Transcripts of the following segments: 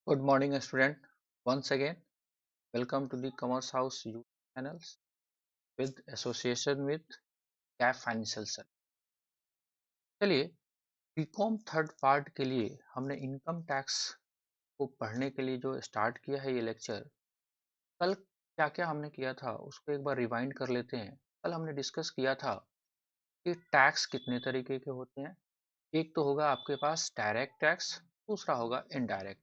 Good morning, student. Once again, welcome to the Commerce House YouTube channels with association with CAF Financial Services. चलिए, BCom third part के लिए हमने income tax को पढ़ने के लिए जो स्टार्ट किया है ये लेक्चर। कल क्या क्या हमने किया था उसको एक बार रिवाइंड कर लेते हैं। कल हमने डिस्कस किया था कि टैक्स कितने तरीके के होते हैं। एक तो होगा आपके पास डायरेक्ट टैक्स, दूसरा होगा इनडायरेक्ट।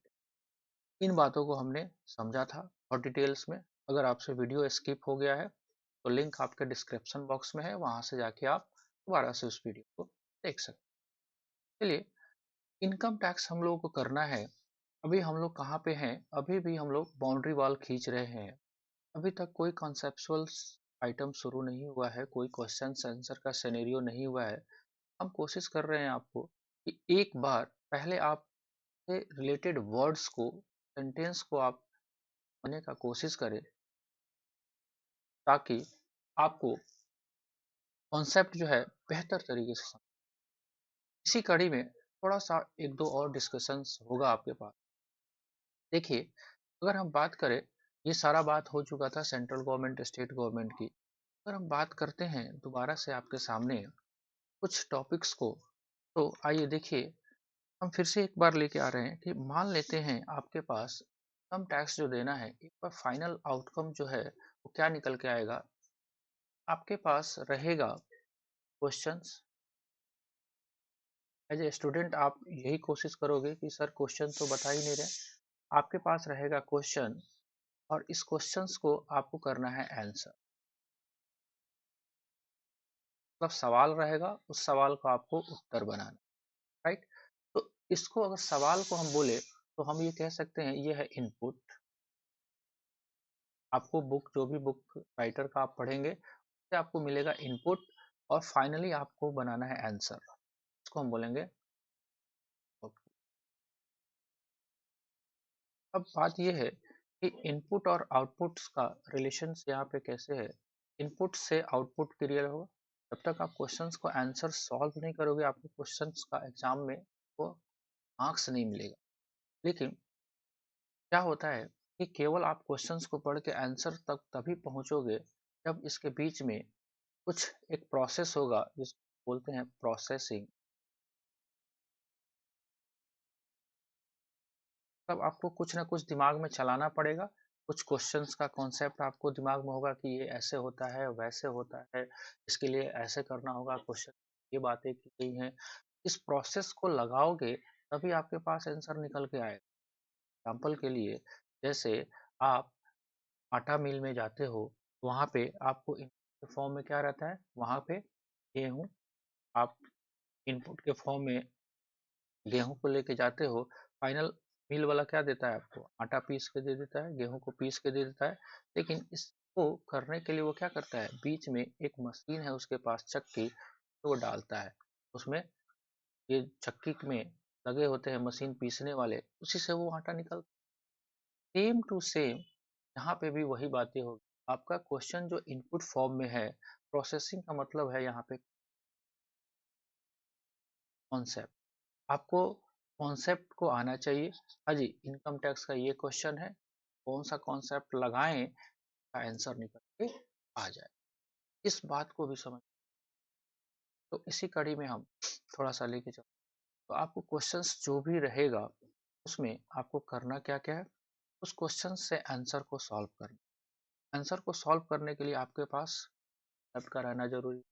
इन बातों को हमने समझा था और डिटेल्स में। अगर आपसे वीडियो स्किप हो गया है तो लिंक आपके डिस्क्रिप्शन बॉक्स में है, वहां से जाके आप दोबारा से उस वीडियो को देख सकते हैं। चलिए, इनकम टैक्स हम लोगों को करना है। अभी हम लोग कहाँ पे हैं? अभी भी हम लोग बाउंड्री वॉल खींच रहे हैं। अभी तक कोई कॉन्सेप्चुअल आइटम शुरू नहीं हुआ है, कोई क्वेश्चन आंसर का सिनेरियो नहीं हुआ है। हम कोशिश कर रहे हैं आपको कि एक बार पहले आप से रिलेटेड वर्ड्स को, सेंटेंस को आप होने का कोशिश करें, ताकि आपको कॉन्सेप्ट जो है बेहतर तरीके से समझ। इसी कड़ी में थोड़ा सा एक दो और डिस्कशंस होगा आपके पास। देखिए, अगर हम बात करें, ये सारा बात हो चुका था सेंट्रल गवर्नमेंट स्टेट गवर्नमेंट की। अगर हम बात करते हैं दोबारा से आपके सामने कुछ टॉपिक्स को, तो आइए देखिए, हम फिर से एक बार लेके आ रहे हैं कि मान लेते हैं आपके पास इनकम टैक्स जो देना है, एक बार फाइनल आउटकम जो है वो क्या निकल के आएगा। आपके पास रहेगा क्वेश्चंस। एज ए स्टूडेंट आप यही कोशिश करोगे कि सर क्वेश्चन तो बता ही नहीं रहे। आपके पास रहेगा क्वेश्चन और इस क्वेश्चंस को आपको करना है आंसर। मतलब सवाल रहेगा, उस सवाल को आपको उत्तर बनाना। राइट। तो इसको अगर सवाल को हम बोले तो हम ये कह सकते हैं ये है इनपुट। आपको बुक, जो भी बुक राइटर का आप पढ़ेंगे उससे आपको मिलेगा इनपुट, और फाइनली आपको बनाना है आंसर। इसको हम बोलेंगे। अब बात यह है कि इनपुट और आउटपुट्स का रिलेशंस यहाँ पे कैसे है। इनपुट से आउटपुट क्लियर होगा। जब तक आप क्वेश्चंस को आंसर सॉल्व नहीं करोगे, आपको क्वेश्चंस का एग्जाम में वो मार्क्स नहीं मिलेगा। लेकिन क्या होता है कि केवल आप क्वेश्चंस को पढ़ के आंसर तक तभी पहुंचोगे जब इसके बीच में कुछ एक प्रोसेस होगा जिसको बोलते हैं प्रोसेसिंग। तब आपको कुछ ना कुछ दिमाग में चलाना पड़ेगा। कुछ क्वेश्चंस का कॉन्सेप्ट आपको दिमाग में होगा कि ये ऐसे होता है, वैसे होता है, इसके लिए ऐसे करना होगा। क्वेश्चन ये बातें की गई हैं। इस प्रोसेस को लगाओगे तभी आपके पास आंसर निकल के आएगा। एग्जाम्पल के लिए, जैसे आप आटा मिल में जाते हो, वहाँ पे आपको इनपुट के फॉर्म में क्या रहता है, वहाँ पे गेहूँ। आप इनपुट के फॉर्म में गेहूं को लेके जाते हो, फाइनल मिल वाला क्या देता है आपको, आटा पीस के दे देता है, गेहूं को पीस के दे देता है। लेकिन इसको करने के लिए वो क्या करता है, बीच में एक मशीन है उसके पास, चक्की, तो वो डालता है उसमें। ये चक्की में लगे होते हैं मशीन पीसने वाले, उसी से वो आटा निकलता है। सेम टू सेम यहाँ पे भी वही बातें होगी। आपका क्वेश्चन जो इनपुट फॉर्म में है, प्रोसेसिंग का मतलब है यहाँ पे कॉन्सेप्ट। आपको कॉन्सेप्ट को आना चाहिए। हाँ जी, इनकम टैक्स का ये क्वेश्चन है, कौन सा कॉन्सेप्ट लगाएं का आंसर निकल के आ जाए। इस बात को भी समझ। तो इसी कड़ी में हम थोड़ा सा लेके चलते। तो आपको क्वेश्चंस जो भी रहेगा उसमें आपको करना क्या क्या है, उस क्वेश्चन से आंसर को सॉल्व करना। आंसर को सॉल्व करने के लिए आपके पास कॉन्सेप्ट का रहना जरूरी है।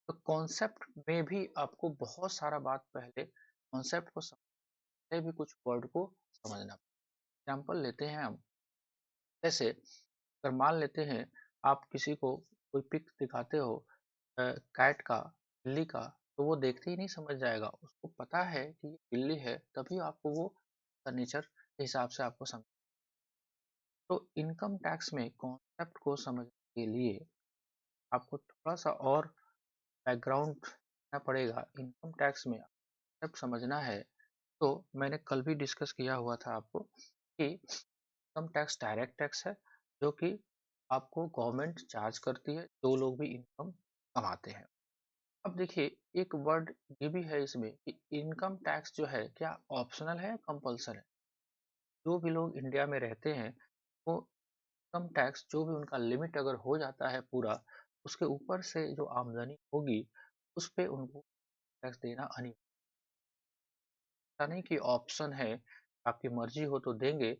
तो कॉन्सेप्ट में भी आपको बहुत सारा बात, पहले कॉन्सेप्ट को समझते भी कुछ वर्ड को समझना। एग्जाम्पल लेते हैं हम। जैसे अगर मान लेते हैं आप किसी को कोई पिक दिखाते हो कैट का, बिल्ली का, तो वो देखते ही नहीं समझ जाएगा। उसको पता है कि ये बिल्ली है, तभी आपको वो फर्नीचर के हिसाब से आपको समझ। तो इनकम टैक्स में कॉन्सेप्ट को समझने के लिए आपको थोड़ा सा और बैकग्राउंड देना पड़ेगा। इनकम टैक्स में कॉन्सेप्ट समझना है तो मैंने कल भी डिस्कस किया हुआ था आपको कि इनकम टैक्स डायरेक्ट टैक्स है, जो कि आपको गवर्नमेंट चार्ज करती है जो लोग भी इनकम कमाते हैं। अब देखिए, एक वर्ड ये भी है इसमें कि इनकम टैक्स जो है क्या ऑप्शनल है, कंपल्सरी है। जो भी लोग इंडिया में रहते हैं वो इनकम टैक्स जो भी उनका लिमिट अगर हो जाता है पूरा, उसके ऊपर से जो आमदनी होगी उस पे उनको टैक्स देना अनिवार्य। ऐसा नहीं कि ऑप्शन है, आपकी मर्जी हो तो देंगे।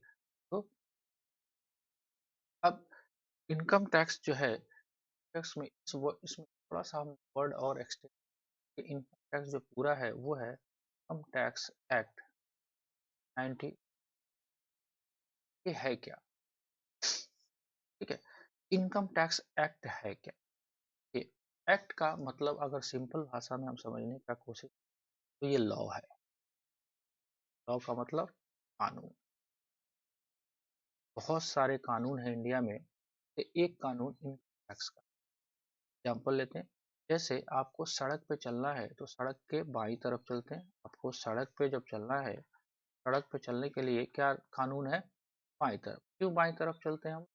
तो अब इनकम टैक्स जो है, टैक्स में इसमें थोड़ा सा हम वर्ड और एक्सटेंड, इनकम टैक्स जो पूरा है वो है इनकम टैक्स एक्ट 90। ये है क्या? ठीक है, इनकम टैक्स एक्ट है क्या? ये एक्ट का मतलब अगर सिंपल भाषा में हम समझने का कोशिश, तो ये लॉ है। लॉ का मतलब कानून। बहुत सारे कानून है इंडिया में, तो एक कानून इनकम टैक्स का। एग्जाम्पल लेते हैं, जैसे आपको सड़क पे चलना है तो सड़क के बाईं तरफ चलते हैं। आपको सड़क पे जब चलना है, सड़क पे चलने के लिए क्या कानून है? बाईं तरफ। क्यों बाईं तरफ चलते हैं हम?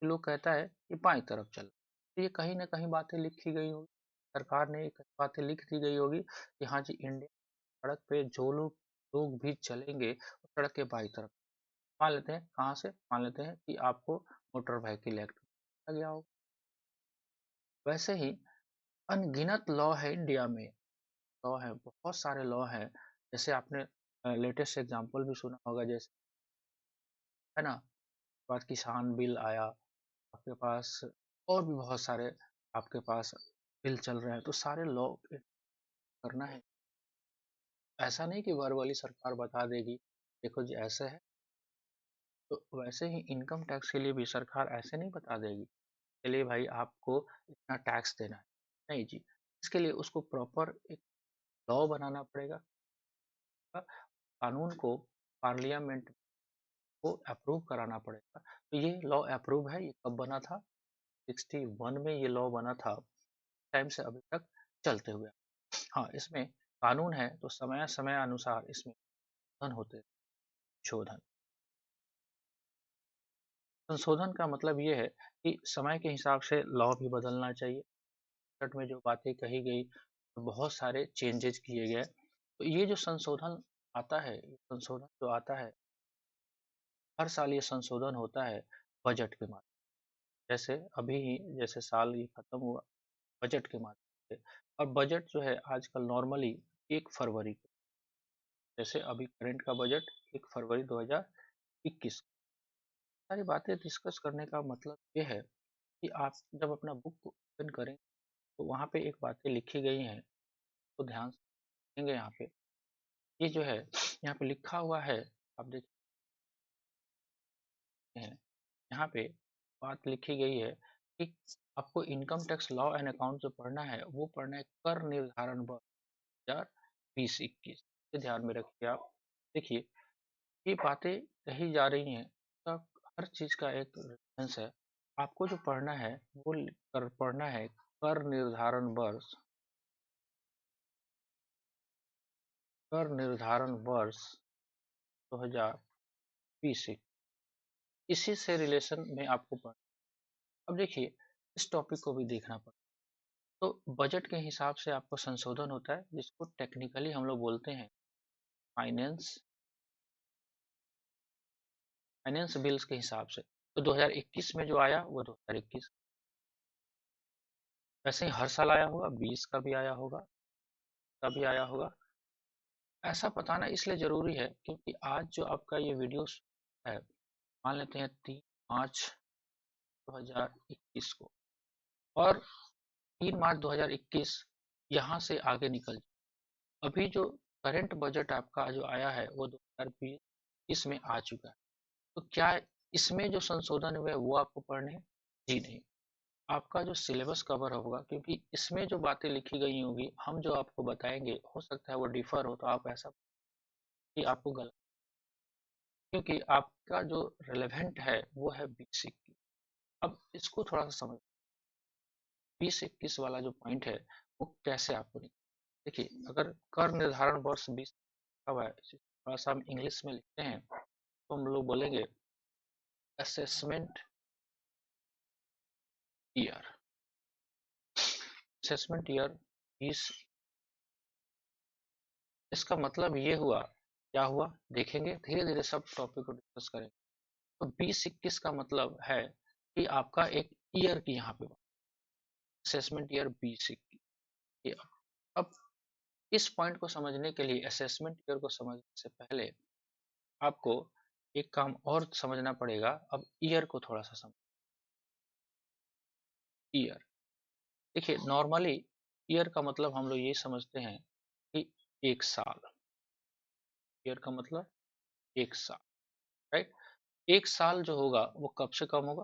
लोग कहता है कि बाईं तरफ चल, तो ये कहीं ना कहीं बातें लिखी गई होगी, सरकार ने कई बातें लिख दी गई होगी कि हाँ जी, इंडिया सड़क पे जो लोग लोग भी चलेंगे वो सड़क के बाईं तरफ। मान लेते हैं, कहाँ से मान लेते हैं कि आपको मोटर व्हीकल एक्ट में गया हो। वैसे ही अनगिनत लॉ है इंडिया में। लॉ है, बहुत सारे लॉ हैं। जैसे आपने लेटेस्ट एग्जांपल भी सुना होगा, जैसे है ना, बाद किसान बिल आया आपके पास, और भी बहुत सारे आपके पास बिल चल रहे हैं। तो सारे लॉ करना है। ऐसा नहीं कि वर्बली सरकार बता देगी देखो जी ऐसे है। तो वैसे ही इनकम टैक्स के लिए भी सरकार ऐसे नहीं बता देगी चलिए भाई आपको इतना टैक्स देना है। नहीं जी, इसके लिए उसको प्रॉपर एक लॉ बनाना पड़ेगा। कानून को पार्लियामेंट को अप्रूव कराना पड़ेगा। तो ये लॉ अप्रूव है। ये कब बना था? 61 में ये लॉ बना था। टाइम से अभी तक चलते हुए। हाँ, इसमें कानून है तो समय समय अनुसार इसमें संशोधन होते हैं। संशोधन, संशोधन का मतलब ये है कि समय के हिसाब से लॉ भी बदलना चाहिए। बजट में जो बातें कही गई, तो बहुत सारे चेंजेस किए गए। तो ये जो संशोधन आता है, ये संशोधन जो आता है, हर साल ये संशोधन होता है बजट के माध्यम। जैसे अभी ही जैसे साल ये खत्म हुआ बजट के माध्यम से। और बजट जो है आजकल नॉर्मली 1 फरवरी को, जैसे अभी करंट का बजट 1 फरवरी 2021। सारी बातें डिस्कस करने का मतलब ये है कि आप जब अपना बुक ओपन करें तो वहाँ पे एक बातें लिखी गई हैं, तो ध्यान से देखेंगे। यहाँ पे ये जो है, यहाँ पे लिखा हुआ है, आप देखते हैं यहाँ पे बात लिखी गई है कि आपको income tax law and account जो पढ़ना है वो पढ़ना है कर निर्धारण वर्ष 2020-21। ध्यान में रखिए आप। देखिए, ये बातें कही जा रही हैं, तो हर चीज का एक रेफरेंस है। आपको जो पढ़ना है वो कर पढ़ना है कर निर्धारण वर्ष, कर निर्धारण वर्ष 2020। इसी से रिलेशन में आपको पढ़ना। अब देखिए, इस टॉपिक को भी देखना पड़ता है। तो बजट के हिसाब से आपको संशोधन होता है, जिसको टेक्निकली हम लोग बोलते हैं फाइनेंस, फाइनेंस बिल्स के हिसाब से। तो 2021 में जो आया वो 2021, वैसे ही हर साल आया होगा, 20 का भी आया होगा, का भी आया होगा। ऐसा बताना इसलिए जरूरी है क्योंकि आज जो आपका ये वीडियो है, मान लेते हैं 3 मार्च 2021 को, और 3 मार्च 2021 यहाँ से आगे निकल जाए। अभी जो करंट बजट आपका जो आया है वो 2020 में आ चुका है। तो क्या इसमें जो संशोधन हुए वो आपको पढ़ने हैं? जी नहीं। आपका जो सिलेबस कवर होगा, क्योंकि इसमें जो बातें लिखी गई होंगी हम जो आपको बताएंगे हो सकता है वो डिफर हो, तो आप ऐसा कि आपको गलत, क्योंकि आपका जो रेलेवेंट है वो है 2021। अब इसको थोड़ा सा समझ, 2021 वाला जो पॉइंट है वो कैसे आपको देखिए। अगर कर निर्धारण वर्ष 20 कब है, थोड़ा सा हम इंग्लिश में लिखते हैं तो हम लोग बोलेंगे असेसमेंट ईयर। असेसमेंट ईयर 20, इसका मतलब ये हुआ क्या हुआ देखेंगे, धीरे धीरे सब टॉपिक को डिस्कस करेंगे। तो 20-21 का मतलब है कि आपका एक ईयर की यहाँ पे असेसमेंट ईयर 20-21। अब इस पॉइंट को समझने के लिए, असेसमेंट ईयर को समझने से पहले आपको एक काम और समझना पड़ेगा। अब ईयर को थोड़ा सा समझ। ईयर, देखिए नॉर्मली ईयर का मतलब हम लोग ये समझते हैं कि एक साल। ईयर का मतलब एक साल, राइट। एक साल जो होगा वो कब से कम होगा?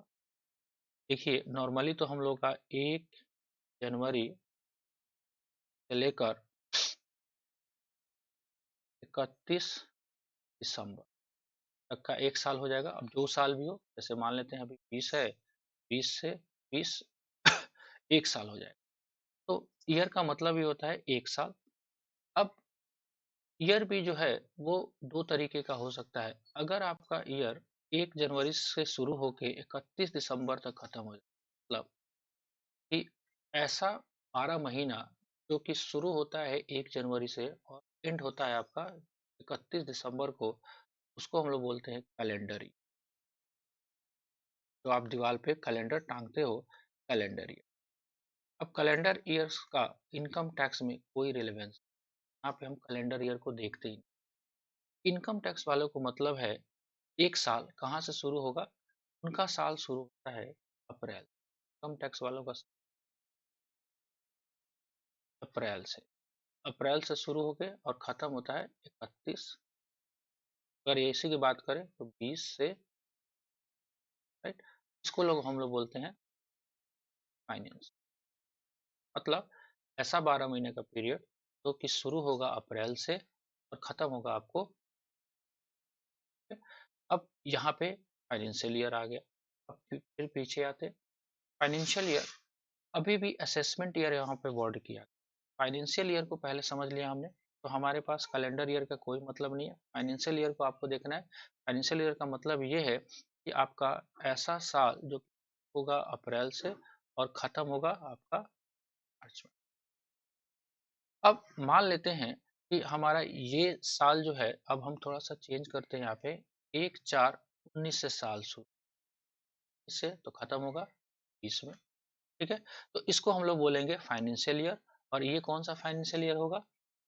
देखिए नॉर्मली तो हम लोग का 1 जनवरी से लेकर 31 दिसंबर तक का एक साल हो जाएगा। अब जो साल भी हो, जैसे मान लेते हैं अभी 20 है, 20 से 20 एक साल हो जाएगा। तो ईयर का मतलब ही होता है एक साल। अब ईयर भी जो है वो दो तरीके का हो सकता है। अगर आपका ईयर 1 जनवरी से शुरू होके 31 दिसंबर तक खत्म हो जाए, मतलब कि ऐसा 12 महीना जो कि शुरू होता है 1 जनवरी से और एंड होता है आपका 31 दिसंबर को, उसको हम लोग बोलते हैं कैलेंडर ईयर। जो आप दीवार पे कैलेंडर टांगते हो, कैलेंडर ईयर। अब कैलेंडर ईयर्स का इनकम टैक्स में कोई रिलेवेंस, यहाँ पे हम कैलेंडर ईयर को देखते ही। इनकम टैक्स वालों को मतलब है एक साल कहाँ से शुरू होगा? उनका साल शुरू होता है अप्रैल। इनकम टैक्स वालों का अप्रैल से, अप्रैल से शुरू होके और खत्म होता है 31। अगर इसी की बात करें तो 20 से, राइट। इसको लोग हम लोग बोलते हैं फाइनेंस। मतलब ऐसा 12 महीने का पीरियड जो कि शुरू होगा अप्रैल से और खत्म होगा आपको। अब यहाँ पे फाइनेंशियल ईयर आ गया। अब फिर पीछे आते, फाइनेंशियल ईयर अभी भी असेसमेंट ईयर यहाँ पे वर्ड किया। फाइनेंशियल ईयर को पहले समझ लिया हमने, तो हमारे पास कैलेंडर ईयर का कोई मतलब नहीं है। फाइनेंशियल ईयर को आपको देखना है। फाइनेंशियल ईयर का मतलब ये है कि आपका ऐसा साल जो होगा अप्रैल से और खत्म होगा आपका मार्च में। अब मान लेते हैं कि हमारा ये साल जो है, अब हम थोड़ा सा चेंज करते हैं यहाँ पे। 1/4/19 से साल शुरू, इससे तो खत्म होगा 20 में, ठीक है। तो इसको हम लोग बोलेंगे फाइनेंशियल ईयर। और ये कौन सा फाइनेंशियल ईयर होगा?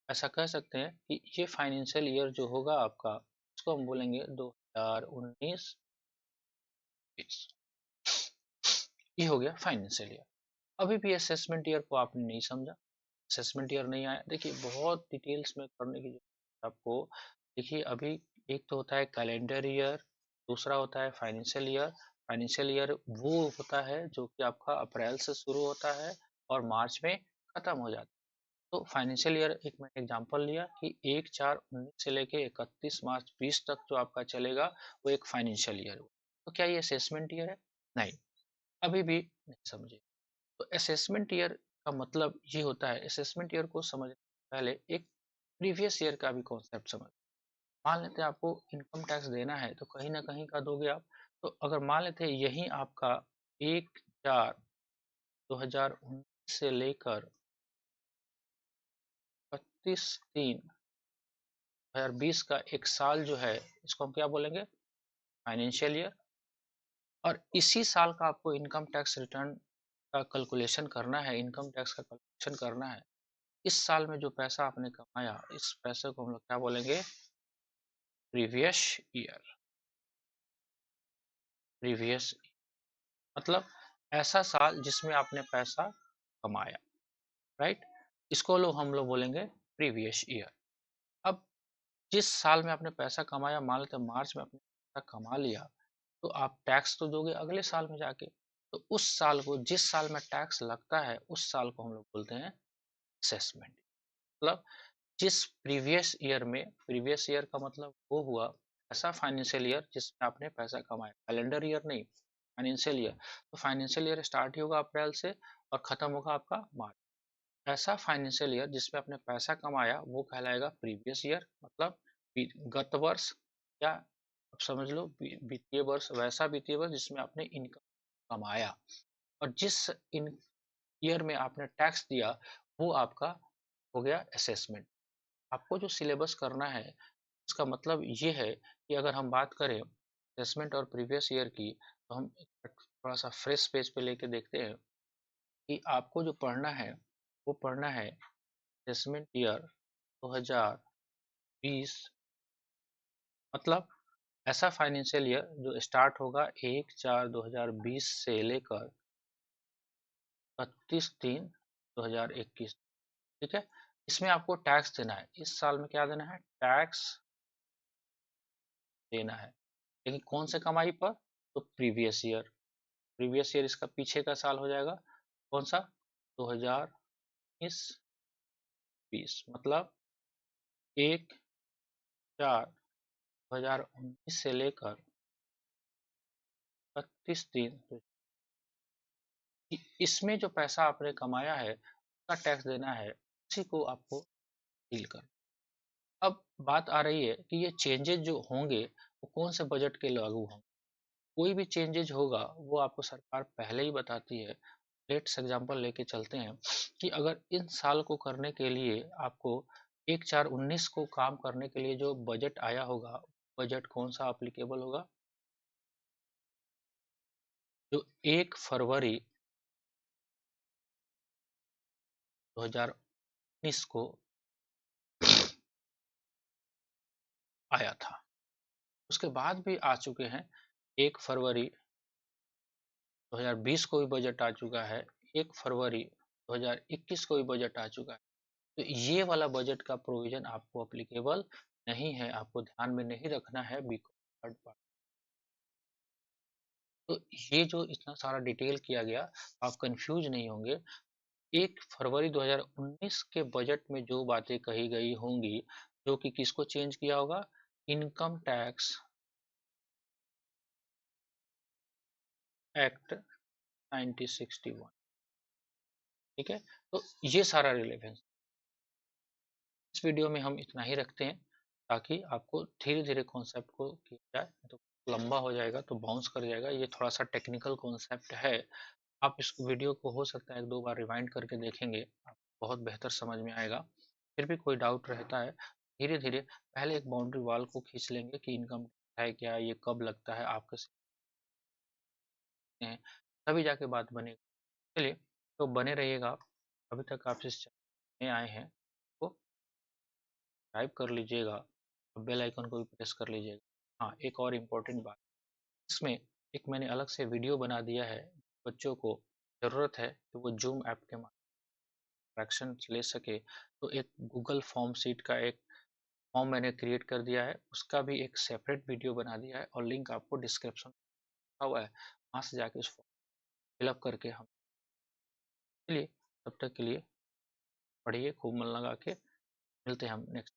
ऐसा कह सकते हैं कि ये फाइनेंशियल ईयर जो होगा आपका, उसको हम बोलेंगे 2019-20। ये हो गया फाइनेंशियल ईयर। अभी भी असेसमेंट ईयर को आपने नहीं समझा, असेसमेंट ईयर नहीं आया। देखिए बहुत डिटेल्स में करने की जरूरत है आपको। देखिए अभी एक तो होता है कैलेंडर ईयर, दूसरा होता है फाइनेंशियल ईयर। फाइनेंशियल ईयर वो होता है जो कि आपका अप्रैल से शुरू होता है और मार्च में खत्म हो जाता है। तो फाइनेंशियल ईयर एक मैंने एग्जांपल लिया कि 1/4/19 से लेके 31 मार्च 20 तक जो आपका चलेगा वो एक फाइनेंशियल ईयर हो। तो क्या ये असेसमेंट ईयर है? नहीं, अभी भी नहीं समझे। तो असेसमेंट ईयर का मतलब ये होता है, असेसमेंट ईयर को समझने से पहले एक प्रीवियस ईयर का भी कॉन्सेप्ट समझ। मान लेते हैं आपको इनकम टैक्स देना है तो कहीं ना कहीं का दोगे आप। तो अगर मान लेते हैं यही आपका 1/4/2019 से लेकर 31/3/2020 का एक साल जो है, इसको हम क्या बोलेंगे? Financial year. और इसी साल का आपको इनकम टैक्स रिटर्न का कैलकुलेशन करना है, इनकम टैक्स का कैलकुलेशन करना है। इस साल में जो पैसा आपने कमाया, इस पैसे को हम लोग क्या बोलेंगे? Previous year. प्रीवियस मतलब ऐसा साल जिसमें आपने पैसा कमाया, राइट। इसको लोग हम लोग बोलेंगे प्रीवियस ईयर। अब जिस साल में आपने पैसा कमाया, मान लेते हैं मार्च में आपने पैसा कमा लिया, तो आप टैक्स तो दोगे अगले साल में जाके। तो उस साल को, जिस साल में टैक्स लगता है, उस साल को हम लोग बोलते हैं असेसमेंट। मतलब जिस प्रीवियस ईयर में, प्रीवियस ईयर का मतलब वो हुआ ऐसा फाइनेंशियल ईयर जिसमें आपने पैसा कमाया, कैलेंडर ईयर नहीं, फाइनेंशियल ईयर। तो फाइनेंशियल ईयर स्टार्ट ही होगा अप्रैल से और खत्म होगा आपका मार्च। ऐसा फाइनेंशियल ईयर जिसमें आपने पैसा कमाया वो कहलाएगा प्रीवियस ईयर। मतलब गत वर्ष, या आप समझ लो वित्तीय वर्ष, वैसा वित्तीय वर्ष जिसमें आपने इनकम कमाया। और जिस इन ईयर में आपने टैक्स दिया वो आपका हो गया असेसमेंट। आपको जो सिलेबस करना है इसका मतलब ये है कि अगर हम बात करें असेसमेंट और प्रीवियस ईयर की, तो हम थोड़ा सा फ्रेश पेज पे लेके देखते हैं कि आपको जो पढ़ना है वो पढ़ना है असेसमेंट ईयर 2020, मतलब ऐसा फाइनेंशियल ईयर जो स्टार्ट होगा 1/4/2020 से लेकर 31/3/2021। ठीक है, इसमें आपको टैक्स देना है। इस साल में क्या देना है? टैक्स देना है, लेकिन कौन से कमाई पर? तो प्रीवियस ईयर। प्रीवियस ईयर इसका पीछे का साल हो जाएगा, कौन सा? 2019-20, मतलब 1/4/2019 से लेकर 31/3। इसमें जो पैसा आपने कमाया है उसका टैक्स देना है, उसी को आपको डील करना। अब बात आ रही है कि ये चेंजेस जो होंगे वो कौन से बजट के लागू होंगे। कोई भी चेंजेज होगा वो आपको सरकार पहले ही बताती है। लेट्स एग्जांपल लेके चलते हैं कि अगर इन साल को करने के लिए आपको 1/4/19 को काम करने के लिए जो बजट आया होगा, बजट कौन सा अप्लीकेबल होगा? जो 1 फरवरी 2019 को आया था। उसके बाद भी आ चुके हैं। 1 फरवरी 2020 को भी बजट आ चुका है, 1 फरवरी 2021 को भी बजट आ चुका है। तो ये वाला बजट का प्रोविजन आपको अप्लीकेबल नहीं है, आपको ध्यान में नहीं रखना है बिकॉज थर्ड पार्टी। तो ये जो इतना सारा डिटेल किया गया, आप कंफ्यूज नहीं होंगे। 1 फरवरी 2019 के बजट में जो बातें कही गई होंगी, जो कि किसको चेंज किया होगा? Income tax act 1961। ठीक है, तो ये सारा रिलेवेंस। इस वीडियो में हम इतना ही रखते हैं ताकि आपको धीरे धीरे कॉन्सेप्ट को किया जाए, तो लंबा हो जाएगा तो बाउंस कर जाएगा। ये थोड़ा सा टेक्निकल कॉन्सेप्ट है। आप इस वीडियो को हो सकता है 1-2 बार रिवाइंड करके देखेंगे, आपको बहुत बेहतर समझ में आएगा। फिर भी कोई डाउट रहता है, धीरे धीरे पहले एक बाउंड्री वॉल को खींच लेंगे कि इनकम है क्या, ये कब लगता है, आप कैसे हैं, तभी जाके बात बनेगी। चलिए, तो बने रहिएगा। अभी तक आप इस चैनल में आए हैं तो सब्सक्राइब कर लीजिएगा और बेल आइकन को भी प्रेस कर लीजिएगा। हाँ, एक और इम्पोर्टेंट बात, इसमें एक मैंने अलग से वीडियो बना दिया है। बच्चों को ज़रूरत है कि वो जूम ऐप के फ्रैक्शन ले सके, तो एक गूगल फॉर्म शीट का एक फॉर्म मैंने क्रिएट कर दिया है, उसका भी एक सेपरेट वीडियो बना दिया है और लिंक आपको डिस्क्रिप्शन में रखा हुआ है। वहाँ से जाके उस फॉर्म फिलअप करके हम, चलिए तब तक के लिए पढ़िए खूब मन लगा के। मिलते हैं हम नेक्स्ट